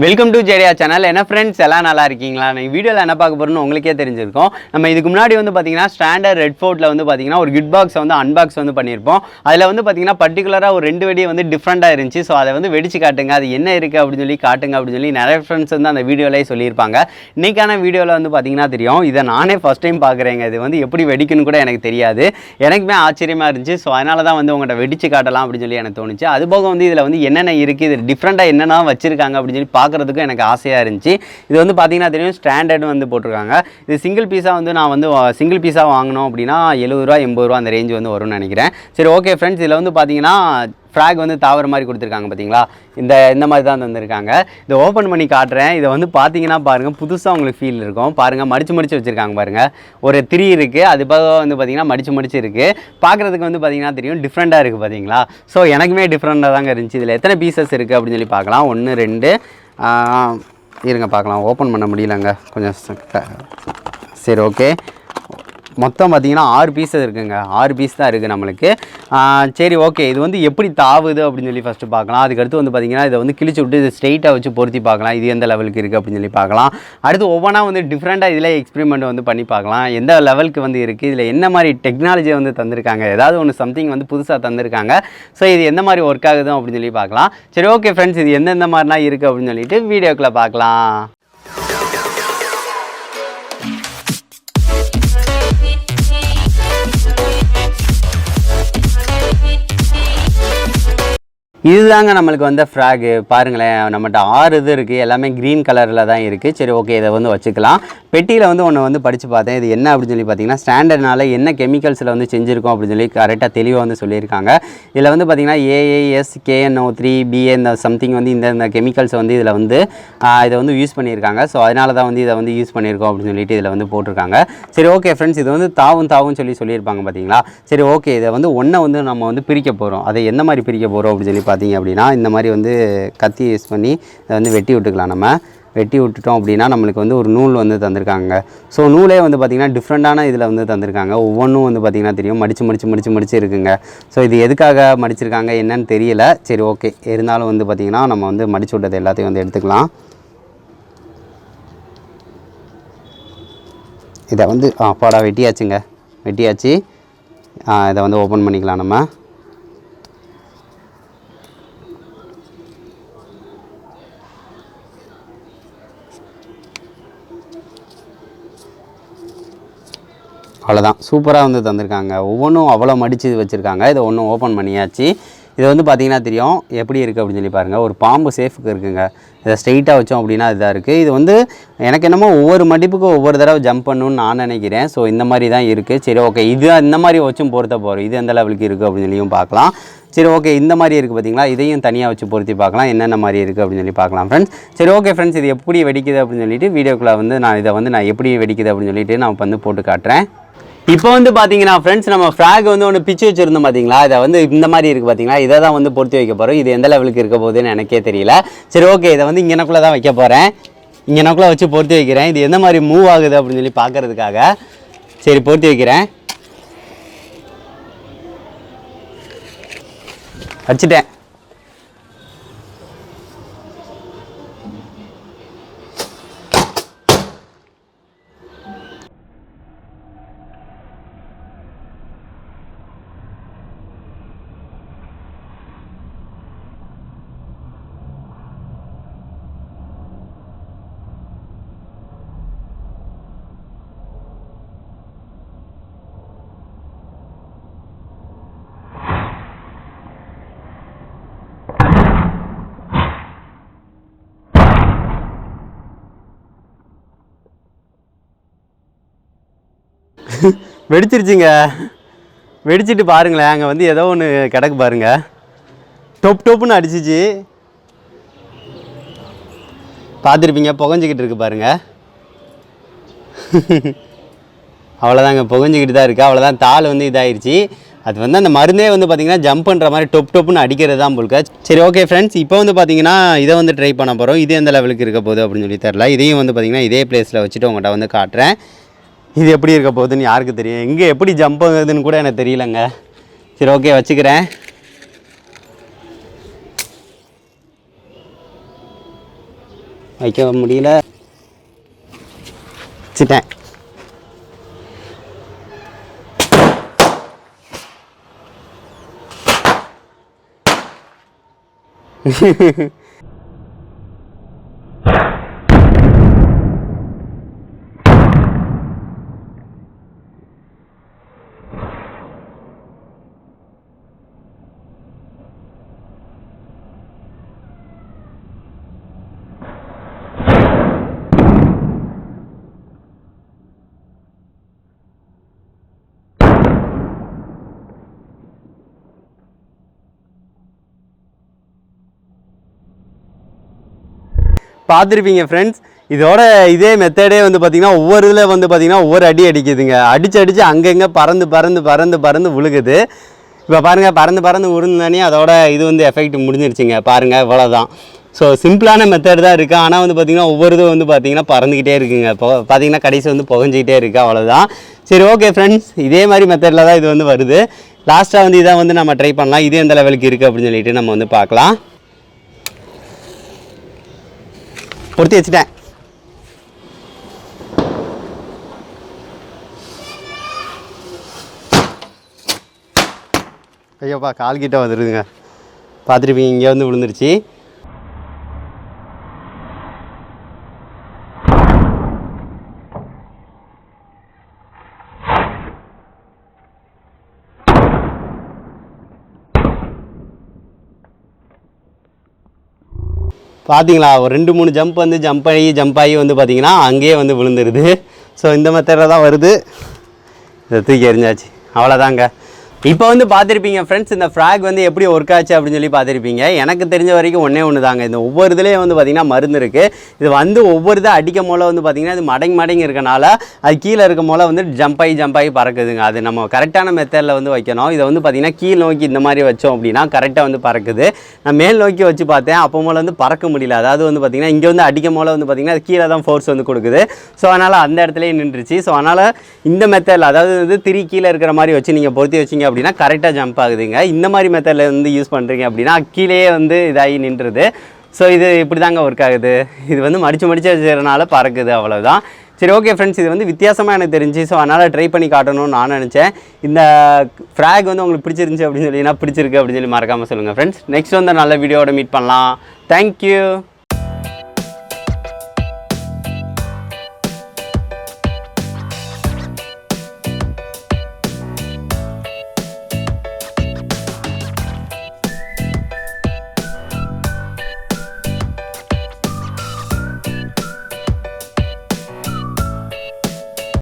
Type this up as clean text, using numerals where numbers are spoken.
Welcome to Jeriah channel. என்ன friends எல்லாம் நல்லா இருக்கீங்களா? நான் வீடியோவில் என்ன பார்க்க போகிறோன்னு உங்களுக்கே தெரிஞ்சிருக்கும். நம்ம இதுக்கு முன்னாடி வந்து பார்த்தீங்கன்னா ஸ்டாண்டர்ட் ரெட் ஃபோர்ட்டில் வந்து பார்த்தீங்கன்னா ஒரு கிட் பாக்ஸ் வந்து அன்பாக்ஸ் வந்து பண்ணியிருப்போம். அதில் வந்து பார்த்தீங்கன்னா பர்டிகுலராக ஒரு 2 வெடி வந்து டிஃப்ரெண்ட்டாக இருந்துச்சு. ஸோ அதை வந்து வெடிச்சு காட்டுங்க, அது என்ன இருக்குது அப்படின்னு சொல்லி காட்டுங்க அப்படின்னு சொல்லி நிறைய ஃப்ரெண்ட்ஸ் வந்து அந்த வீடியோலேயே சொல்லியிருப்பாங்க. இன்றைக்கான வீடியோவில் வந்து பார்த்தீங்கன்னா தெரியும், இதை நானே ஃபஸ்ட் டைம் பார்க்குறேங்க. இது வந்து எப்படி வெடிக்குன்னு கூட எனக்கு தெரியாது. எனக்குமே ஆச்சரியமாக இருந்துச்சு. ஸோ அதனால தான் வந்து உங்கள்கிட்ட வெடிச்சு காட்டலாம் அப்படின்னு சொல்லி எனக்கு தோணுச்சு. அதுபோக வந்து இதில் வந்து என்னென்ன இருக்குது, இது டிஃப்ரெண்ட்டாக என்னென்ன வச்சுருக்காங்க அப்படின்னு சொல்லி பார்க்குறதுக்கும் எனக்கு ஆசையாக இருந்துச்சு. இது வந்து பார்த்தீங்கன்னா தெரியும், ஸ்டாண்டர்டு வந்து போட்டிருக்காங்க. இது சிங்கிள் பீஸாக வந்து நான் வந்து சிங்கிள் பீஸாக வாங்கினோம் அப்படின்னா 70 ரூபா 80 ரூபா அந்த ரேஞ்ச் வந்து வரும்னு நினைக்கிறேன். சரி, ஓகே ஃப்ரெண்ட்ஸ், இதில் வந்து பார்த்தீங்கன்னா ஃப்ராக் வந்து தாவர மாதிரி கொடுத்துருக்காங்க பார்த்தீங்களா? இந்த மாதிரி தான் தந்திருக்காங்க. இதை ஓப்பன் பண்ணி காட்டுறேன். இதை வந்து பார்த்தீங்கன்னா பாருங்கள், புதுசாக உங்களுக்கு ஃபீல் இருக்கும். பாருங்கள், மடித்து வச்சுருக்காங்க பாருங்கள். ஒரு 3 இருக்குது, அது போக வந்து பார்த்தீங்கன்னா மடித்து இருக்குது. பார்க்குறதுக்கு வந்து பார்த்தீங்கன்னா தெரியும், டிஃப்ரெண்ட்டாக இருக்குது பார்த்தீங்களா? ஸோ எனக்குமே டிஃப்ரெண்ட்டாக தாங்க இருந்துச்சு. இதில் எத்தனை பீசஸ் இருக்குது அப்படின்னு சொல்லி பார்க்கலாம். 1 2 இருங்க பார்க்கலாம். ஓப்பன் பண்ண முடியலங்க கொஞ்சம். சரி, ஓகே. மொத்தம் பார்த்தீங்கன்னா 6 பீஸஸ் இருக்குங்க. 6 பீஸ் தான் இருக்குது நம்மளுக்கு. சரி, ஓகே. இது வந்து எப்படி தாவுது அப்படின்னு சொல்லி ஃபஸ்ட்டு பார்க்கலாம். அதுக்கடுத்து வந்து பார்த்திங்கன்னா இதை வந்து கிழிச்சு விட்டு இது ஸ்ட்ரெயிட்டாக வச்சு பொருத்தி பார்க்கலாம், இது எந்த லெவலுக்கு இருக்குது அப்படின்னு சொல்லி பார்க்கலாம். அடுத்து ஒவ்வொன்றா வந்து டிஃப்ரெண்ட்டாக இதில் எக்ஸ்பெரிமெண்ட் வந்து பண்ணி பார்க்கலாம், எந்த லெவலுக்கு வந்து இருக்குது, இதில் என்ன மாதிரி டெக்னாலஜியை வந்து தந்திருக்காங்க, ஏதாவது ஒன்று சம்திங் வந்து புதுசாக தந்திருக்காங்க. ஸோ இது எந்த மாதிரி ஒர்க் ஆகுது அப்படின்னு சொல்லி பார்க்கலாம். சரி, ஓகே ஃப்ரெண்ட்ஸ், இது எந்தெந்த மாதிரிலாம் இருக்குது அப்படின்னு சொல்லிட்டு வீடியோக்குள்ளே பார்க்கலாம். இதுதாங்க நம்மளுக்கு வந்த ஃப்ராகு. பாருங்களேன், நம்மகிட்ட 6 இது இருக்குது, எல்லாமே க்ரீன் கலரில் தான் இருக்குது. சரி, ஓகே, இதை வந்து வச்சுக்கலாம். பெட்டியில் வந்து ஒன்று வந்து படித்து பார்த்தேன். இது என்ன அப்படின்னு சொல்லி பார்த்தீங்கன்னா, ஸ்டாண்டர்ட்னால என்ன கெமிக்கல்ஸில் வந்து செஞ்சுருக்கோம் அப்படின்னு சொல்லி கரெக்டாக தெளிவாக வந்து சொல்லியிருக்காங்க. இதில் வந்து பார்த்திங்கன்னா AAS KNO3 BA இந்த சம்திங் வந்து இந்த கெமிக்கல்ஸ் வந்து இதில் வந்து இதை வந்து யூஸ் பண்ணியிருக்காங்க. ஸோ அதனால தான் வந்து இதை வந்து யூஸ் பண்ணியிருக்கோம் அப்படின்னு சொல்லிட்டு இதில் வந்து போட்டிருக்காங்க. சரி, ஓகே ஃப்ரெண்ட்ஸ், இது வந்து தாவும் சொல்லியிருப்பாங்க பார்த்தீங்களா? சரி, ஓகே. இதை வந்து ஒன்றை வந்து நம்ம வந்து பிரிக்க போகிறோம். அதை எந்த மாதிரி பிரிக்க போகிறோம் அப்படின்னு சொல்லி பார்த்தீங்க அப்படின்னா, இந்த மாதிரி வந்து கத்தி யூஸ் பண்ணி இதை வந்து வெட்டி விட்டுக்கலாம். நம்ம வெட்டி விட்டுட்டோம் அப்படின்னா நம்மளுக்கு வந்து ஒரு நூல் வந்து தந்திருக்காங்க. ஸோ நூலே வந்து பார்த்திங்கன்னா டிஃப்ரெண்ட்டான இதில் வந்து தந்திருக்காங்க. ஒவ்வொன்றும் வந்து பார்த்திங்கன்னா தெரியும், மடித்து இருக்குங்க. ஸோ இது எதுக்காக மடிச்சிருக்காங்க என்னன்னு தெரியல. சரி, ஓகே. இருந்தாலும் வந்து பார்த்திங்கன்னா நம்ம வந்து மடிச்சு விட்டது எல்லாத்தையும் வந்து எடுத்துக்கலாம். இதை வந்து அப்பாடா வெட்டியாச்சு. இதை வந்து ஓப்பன் பண்ணிக்கலாம் நம்ம. அவ்வளோதான், சூப்பராக வந்து தந்திருக்காங்க. ஒவ்வொன்றும் அவ்வளோ மடித்து வச்சுருக்காங்க. இதை ஒன்றும் ஓப்பன் பண்ணியாச்சு. இது வந்து பார்த்திங்கன்னா தெரியும் எப்படி இருக்குது அப்படின்னு சொல்லி பாருங்கள். ஒரு பாம்பு சேஃபுக்கு இருக்குங்க. இதை ஸ்ட்ரெயிட்டாக வச்சோம் அப்படின்னா இதாக இருக்குது. இது வந்து எனக்கு என்னமோ ஒவ்வொரு மடிப்புக்கும் ஒவ்வொரு தடவை ஜம்ப் பண்ணணும்னு நான் நினைக்கிறேன். ஸோ இந்த மாதிரி தான் இருக்குது. சரி, ஓகே. இது இந்த மாதிரி வச்சும் பொறுத்த போகிறோம். இது எந்த லெவலுக்கு இருக்குது அப்படின்னு சொல்லியும் பார்க்கலாம். சரி, ஓகே. இந்த மாதிரி இருக்குது பார்த்தீங்களா? இதையும் தனியாக வச்சு பொருத்தி பார்க்கலாம், என்னென்ன மாதிரி இருக்குது அப்படின்னு சொல்லி பார்க்கலாம் ஃப்ரெண்ட்ஸ். சரி, ஓகே ஃப்ரெண்ட்ஸ், இது எப்படி வெடிக்குது அப்படின்னு சொல்லிட்டு வீடியோக்குள்ளே வந்து நான் எப்படி வெடிக்குது அப்படின்னு சொல்லிட்டு நான் வந்து போட்டு காட்டுறேன். இப்போ வந்து பார்த்தீங்கன்னா ஃப்ரெண்ட்ஸ், நம்ம ஃப்ராக் வந்து ஒன்று பிச்சு வச்சுருந்தோம் பார்த்தீங்களா? இதை வந்து இந்த மாதிரி இருக்குது பார்த்தீங்களா? இதை தான் வந்து பொருத்தி வைக்க போகிறோம். இது எந்த லெவலுக்கு இருக்க போகுதுன்னு எனக்கே தெரியல. சரி, ஓகே. இதை வந்து இங்கனக்குள்ளே தான் வைக்க போகிறேன். இங்கனக்குள்ளே வச்சு பொருத்தி வைக்கிறேன். இது எந்த மாதிரி மூவ் ஆகுது அப்படின்னு சொல்லி பார்க்குறதுக்காக. சரி, பொருத்தி வைக்கிறேன். வச்சுட்டேன். வெடிச்சிருச்சுங்க. வெடிச்சிட்டு பாருங்களேன், அங்கே வந்து ஏதோ ஒன்று கிடக்கு பாருங்கள். டொப்புன்னு அடிச்சிச்சு. பார்த்துருப்பீங்க, புகஞ்சிக்கிட்டு இருக்கு பாருங்கள். அவ்வளோதாங்க, புகஞ்சிக்கிட்டு தான் இருக்குது. அவ்வளோதான், தாள் வந்து இதாகிடுச்சு. அது வந்து அந்த மருந்தே வந்து பார்த்திங்கன்னா ஜம்ப் பண்ணுற மாதிரி டொப்புன்னு அடிக்கிறது தான் போல்க. சரி, ஓகே ஃப்ரெண்ட்ஸ், இப்போ வந்து பார்த்திங்கன்னா இதை வந்து ட்ரை பண்ண போகிறோம். இது எந்த லெவலுக்கு இருக்க போகுது அப்படின்னு சொல்லி தெரில. இதையும் வந்து பார்த்திங்கன்னா இதே பிளேஸில் வச்சுட்டு உங்கள்கிட்ட வந்து காட்டுறேன். இது எப்படி இருக்க போகுதுன்னு யாருக்கு தெரியும்? எங்கே எப்படி ஜம்ப் ஆகுதுன்னு கூட எனக்கு தெரியலங்க. சரி, ஓகே, வச்சுக்கிறேன். வைக்க முடியல, வச்சுட்டேன். பார்த்துருப்பீங்க ஃப்ரெண்ட்ஸ். இதோட இதே மெத்தடே வந்து பார்த்திங்கன்னா ஒவ்வொரு இதில் வந்து பார்த்திங்கன்னா ஒவ்வொரு அடி அடிக்குதுங்க. அடித்து அங்கங்கே பறந்து விழுகுது. இப்போ பாருங்கள், பறந்து உருந்தானே அதோட இது வந்து எஃபெக்ட் முடிஞ்சிருச்சுங்க. பாருங்கள், இவ்வளோதான். ஸோ சிம்பிளான மெத்தட் தான் இருக்குது. ஆனால் வந்து பார்த்திங்கன்னா ஒவ்வொரு இது வந்து பார்த்திங்கன்னா பறந்துக்கிட்டே இருக்குங்க. இப்போ பார்த்திங்கன்னா கடைசி வந்து புகஞ்சிக்கிட்டே இருக்குது. அவ்வளோதான். சரி, ஓகே ஃப்ரெண்ட்ஸ், இதே மாதிரி மெத்தடில் தான் இது வந்து வருது. லாஸ்ட்டாக வந்து இதை வந்து நம்ம ட்ரை பண்ணலாம். இது எந்த லெவலுக்கு இருக்குது அப்படின்னு சொல்லிட்டு நம்ம வந்து பார்க்கலாம். பொருத்தி வச்சுட்டேன். ஐயோப்பா, கால் கிட்ட வந்துடுதுங்க. பார்த்துருப்பீங்க, இங்கே வந்து விழுந்துருச்சு. பார்த்தீங்களா, ஒரு 2-3 ஜம்ப் வந்து ஜம்ப் ஆகி வந்து பார்த்திங்கன்னா அங்கேயே வந்து விழுந்துருது. ஸோ இந்த மெத்தடில் தான் வருது. இதை தூக்கி எறிஞ்சாச்சு, அவ்வளோதாங்க. இப்போ வந்து பார்த்துருப்பீங்க ஃப்ரெண்ட்ஸ், இந்த ஃப்ராக் வந்து எப்படி ஒர்க் ஆச்சு அப்படின்னு சொல்லி பார்த்துருப்பீங்க. எனக்கு தெரிஞ்ச வரைக்கும் ஒன்று தாங்க. இந்த ஒவ்வொரு இதுலேயும் வந்து பார்த்திங்கன்னா மருந்து இருக்குது. இது வந்து ஒவ்வொரு இதை அடிக்கும் போல வந்து பார்த்திங்கன்னா இது மடங்கி இருக்கனால அது கீழே இருக்கும் போல வந்து ஜம்ப் ஆகி பறக்குதுங்க. அது நம்ம கரெக்டான மெத்தடில் வந்து வைக்கணும். இதை வந்து பார்த்திங்கன்னா கீழ் நோக்கி இந்த மாதிரி வச்சோம் அப்படின்னா கரெக்டாக வந்து பறக்குது. நான் மேல் நோக்கி வச்சு பார்த்தேன், அப்போ போல் வந்து பறக்க முடியல. அதாவது வந்து பார்த்திங்கன்னா இங்கே வந்து அடிக்கும் போல வந்து பார்த்திங்கன்னா அது கீழே தான் ஃபோர்ஸ் வந்து கொடுக்குது. ஸோ அதனால் அந்த இடத்துலையே நின்றுச்சு. ஸோ அதனால் இந்த மெத்தடில், அதாவது வந்து திரி கீழே இருக்கிற மாதிரி வச்சு நீங்கள் பொருத்தி வச்சிங்க அப்படின்னா கரெக்டாக ஜம்ப் ஆகுதுங்க. இந்த மாதிரி மெத்தடில் வந்து யூஸ் பண்ணுறீங்க அப்படின்னா கீழேயே வந்து இதாகி நின்றுது. ஸோ இது இப்படி தாங்க ஒர்க் ஆகுது. இது வந்து மடித்து வச்சுறதுனால பறக்குது, அவ்வளோதான். சரி, ஓகே ஃப்ரெண்ட்ஸ், இது வந்து வித்தியாசமாக எனக்கு தெரிஞ்சு. ஸோ அதனால் ட்ரை பண்ணி காட்டணும்னு நான் நினச்சேன். இந்த ஃப்ராக் வந்து உங்களுக்கு பிடிச்சிருந்துச்சி அப்படின்னு சொல்லினா பிடிச்சிருக்கு அப்படின்னு சொல்லி மறக்காமல் சொல்லுங்கள் ஃப்ரெண்ட்ஸ். நெக்ஸ்ட் வந்து நல்ல வீடியோவோட மீட் பண்ணலாம். தேங்க்யூ.